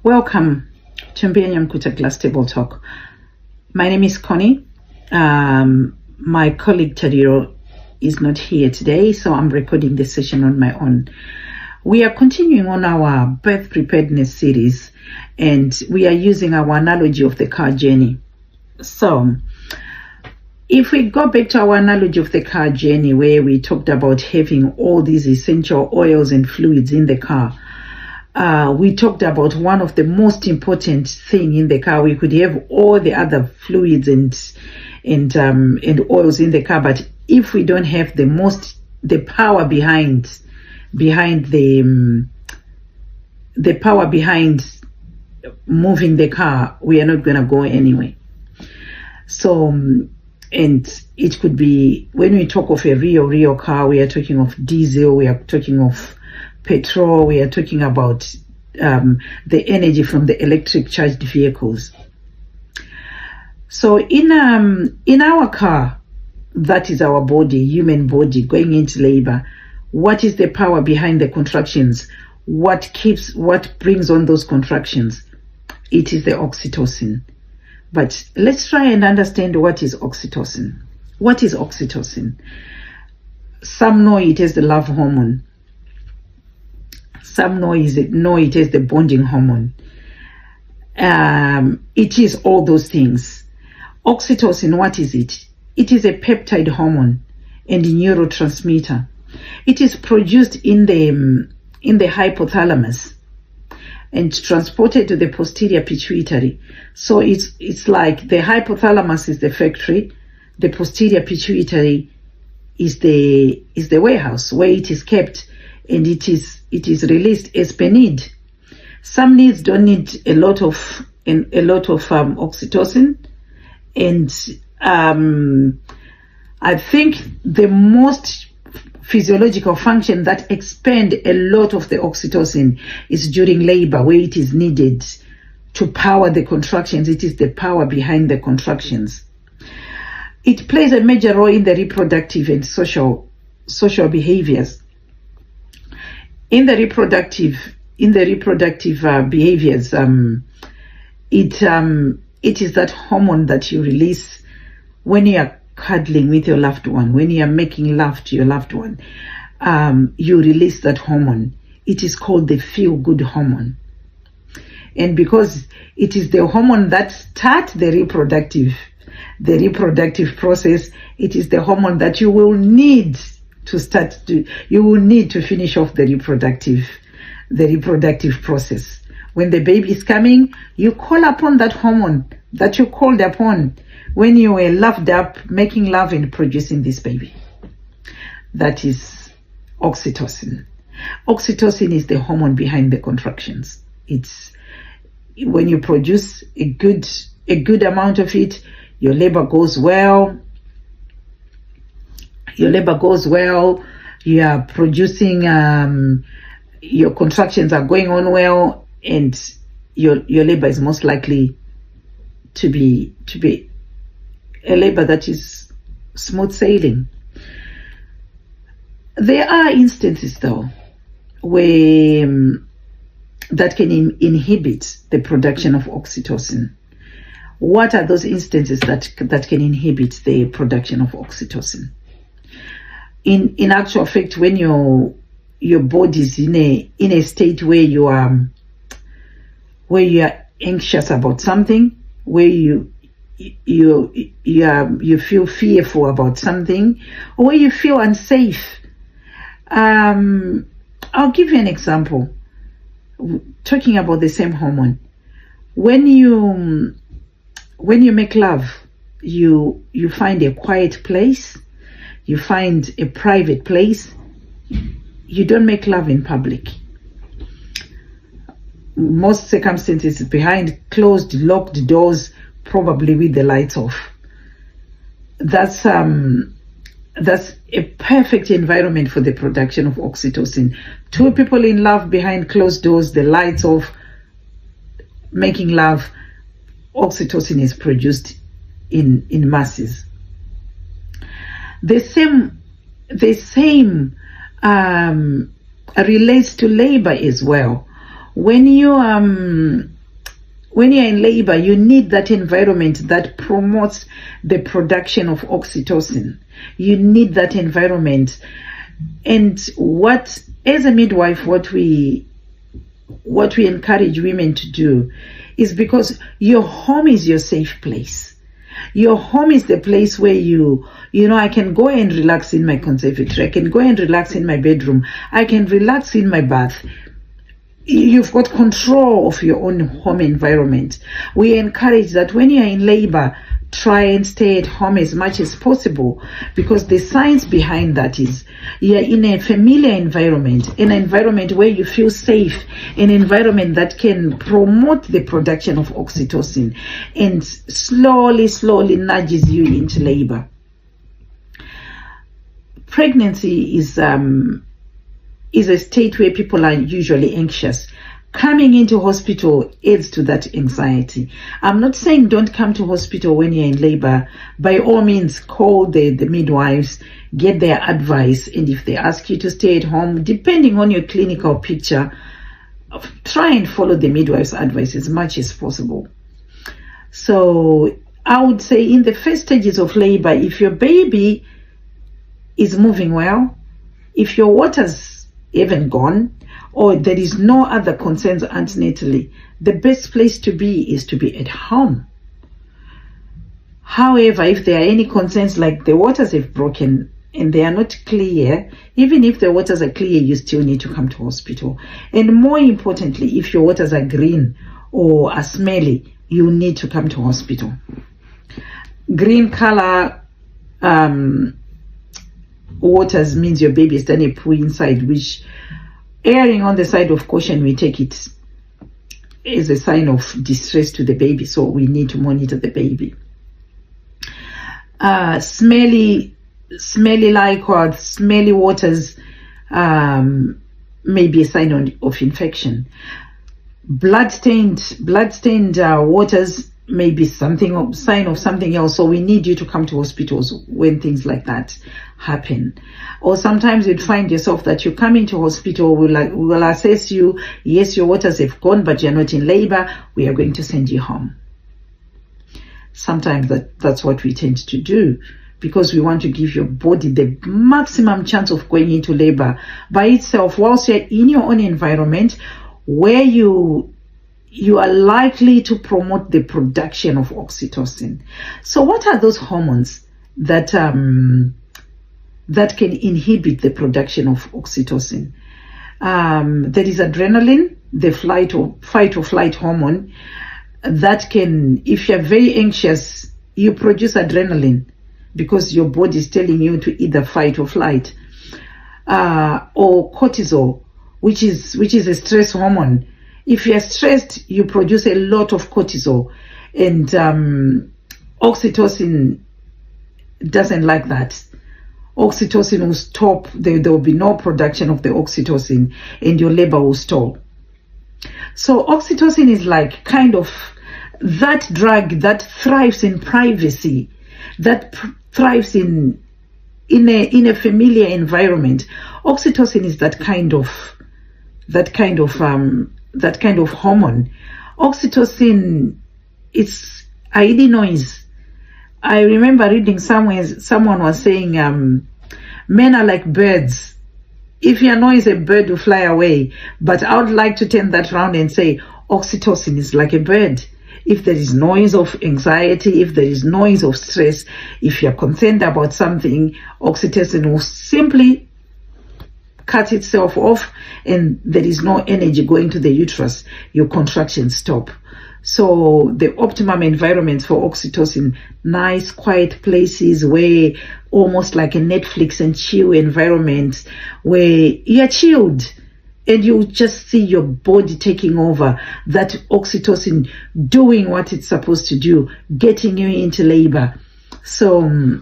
Welcome to Mbianyamkuta Glass Table Talk. My name is Connie. My colleague Tadiro is not here today, so I'm recording this session on my own. We are continuing on our birth preparedness series, and we are using our analogy of the car journey. So, if we go back to our analogy of the car journey, where we talked about having all these essential oils and fluids in the car, we talked about one of the most important thing in the car. We could have all the other fluids and oils in the car, but if we don't have the power behind the power behind moving the car, we are not going to go anywhere. So, and it could be, when we talk of a real car, we are talking of diesel, we are talking of petrol, we are talking about the energy from the electric charged vehicles. So in our car, that is our body, human body going into labor, what is the power behind the contractions? What brings on those contractions? It is the oxytocin. But let's try and understand what is oxytocin. What is oxytocin? Some know it as the love hormone. Some know it as the bonding hormone. It is all those things. Oxytocin, what is it? It is a peptide hormone and a neurotransmitter. It is produced in the hypothalamus and transported to the posterior pituitary. So it's like the hypothalamus is the factory, the posterior pituitary is the warehouse where it is kept, and it is released as per need. Some needs don't need a lot of oxytocin, and I think the most physiological function that expend a lot of the oxytocin is during labor, where it is needed to power the contractions. It is the power behind the contractions. It plays a major role in the reproductive and social behaviors. In the reproductive behaviors, it is that hormone that you release when you are cuddling with your loved one, when you are making love to your loved one. You release that hormone. It is called the feel-good hormone. And because it is the hormone that starts the reproductive process, it is the hormone that you will need to finish off the reproductive process. When the baby is coming, you call upon that hormone that you called upon when you were loved up, making love and producing this baby. That is oxytocin. Oxytocin is the hormone behind the contractions. It's when you produce a good amount of it, your labor goes well. You are producing, your contractions are going on well, and your labor is most likely to be a labor that is smooth sailing. There are instances, though, where that can inhibit the production of oxytocin. What are those instances that can inhibit the production of oxytocin? In actual fact, when your body is in a state where you are anxious about something, where you feel fearful about something, or where you feel unsafe. I'll give you an example. Talking about the same hormone, when you make love, you find a quiet place, you find a private place. You don't make love in public. Most circumstances behind closed, locked doors, probably with the lights off. That's a perfect environment for the production of oxytocin. Two people in love behind closed doors, the lights off, making love, oxytocin is produced in masses. The same relates to labor as well. When you're in labor, you need that environment that promotes the production of oxytocin. You need that environment. And as a midwife, what we encourage women to do is, because your home is your safe place. Your home is the place where I can go and relax in my conservatory. I can go and relax in my bedroom. I can relax in my bath. You've got control of your own home environment. We encourage that when you're in labor, try and stay at home as much as possible, because the science behind that is you're in a familiar environment, an environment where you feel safe, an environment that can promote the production of oxytocin and slowly nudges you into labor. Pregnancy is a state where people are usually anxious. Coming into hospital adds to that anxiety. I'm not saying don't come to hospital when you're in labor. By all means, call the midwives, get their advice, and if they ask you to stay at home, depending on your clinical picture, try and follow the midwife's advice as much as possible. So I would say in the first stages of labor, if your baby is moving well, if your waters haven't gone, or there is no other concerns antenatally, the best place to be is to be at home. However, if there are any concerns like the waters have broken and they are not clear, even if the waters are clear, you still need to come to hospital. And more importantly, if your waters are green or are smelly, you need to come to hospital. Green color waters means your baby has done a poo inside, which, erring on the side of caution, we take it as a sign of distress to the baby, so we need to monitor the baby. Smelly liquids, smelly waters may be a sign of infection. Blood-stained waters may be sign of something else, so we need you to come to hospitals when things like that happen. Or sometimes you'd find yourself that you come into hospital, we'll assess you, yes, your waters have gone, but you're not in labor, we are going to send you home. Sometimes that's what we tend to do, because we want to give your body the maximum chance of going into labor by itself, whilst you're in your own environment where you are likely to promote the production of oxytocin. So what are those hormones that can inhibit the production of oxytocin? There is adrenaline, the fight or flight hormone, that can, if you're very anxious, you produce adrenaline because your body is telling you to either fight or flight. Or cortisol, which is a stress hormone. If you're stressed, you produce a lot of cortisol, and oxytocin doesn't like that. Oxytocin will stop, there will be no production of the oxytocin, and your labor will stall. So oxytocin is like kind of that drug that thrives in privacy, that thrives in a familiar environment. Oxytocin is that kind of hormone. Oxytocin, it's ID noise. I remember reading somewhere, someone was saying, men are like birds. If you annoy a bird will fly away. But I would like to turn that around and say, oxytocin is like a bird. If there is noise of anxiety, if there is noise of stress, if you're concerned about something, oxytocin will simply cut itself off, and there is no energy going to the uterus. Your contractions stop. So the optimum environments for oxytocin, nice quiet places where almost like a Netflix and chill environment where you're chilled and you just see your body taking over, that oxytocin doing what it's supposed to do, getting you into labor. So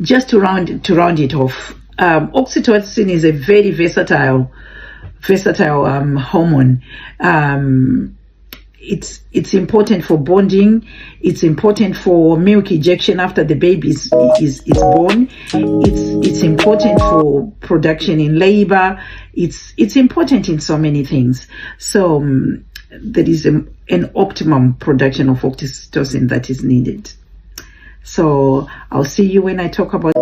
just to round it off, oxytocin is a very versatile hormone. it's important for bonding. It's important for milk ejection after the baby is born. It's important for production in labor. It's important in so many things. So there is an optimum production of oxytocin that is needed. So I'll see you when I talk about